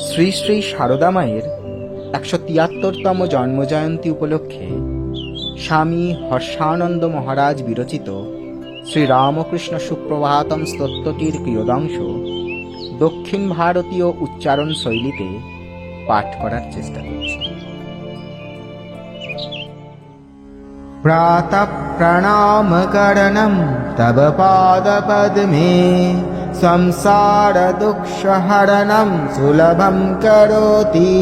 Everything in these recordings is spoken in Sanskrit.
শ্রী শ্রী সারদা মায়ের ১৭৩তম জন্মজয়ন্তী উপলক্ষে স্বামী হর্ষানন্দ মহারাজ বিরচিত শ্রীরামকৃষ্ণ সুপ্রভাতম স্তোত্রটির কিয়দংশ দক্ষিণ ভারতীয় উচ্চারণ শৈলীতে পাঠ করার চেষ্টা করছি। प्रातः प्रणामकरणं तव पादपद्मे संसारदुःखहरणं सुलभं करोति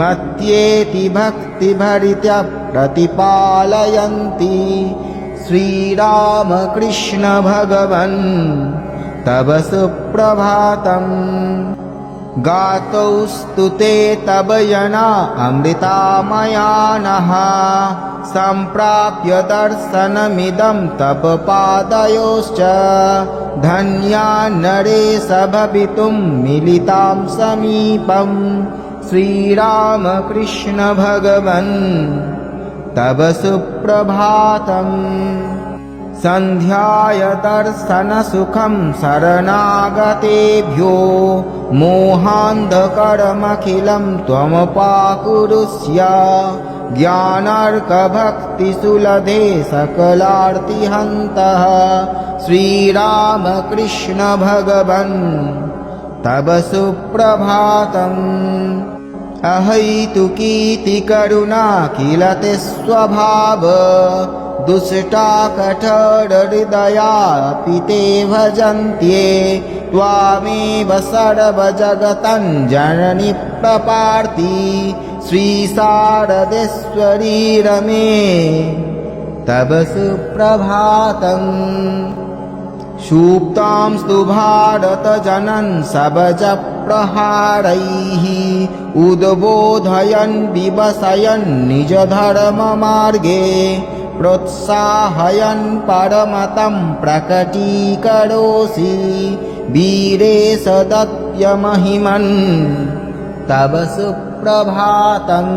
मत्येति भक्तिभरित्या प्रतिपालयन्ति श्रीरामकृष्ण भगवन् तव सुप्रभातम्। गातौ स्तुते तव जना अमृतामयानः सम्प्राप्य दर्शनमिदं तव पादयोश्च धन्या नरेश भवितुं मिलितां समीपं श्रीरामकृष्ण भगवन् तव सुप्रभातम्। सन्ध्याय दर्शनसुखं शरणागतेभ्यो मोहान्धकरमखिलं त्वमपाकुरुष्य ज्ञानार्कभक्तिसुलभे सकलार्तिहन्तः श्रीरामकृष्ण भगवन् तव सुप्रभातम्। अहैतुकीति करुणा किल ते स्वभाव दुष्टा कठोरहृदयापि ते भजन्त्ये त्वामेव सर्वजगतं जननि प्रपार्ति श्रीशारदेश्वरी रमे तव सुप्रभातम्। सुप्तां स्तु भारतजनं सबजप्रहारैः उद्बोधयन् विवसयन् निजधर्ममार्गे प्रोत्साहयन् परमतं प्रकटीकरोषि वीरेश दत्तमहिमन् तव सुप्रभातम्।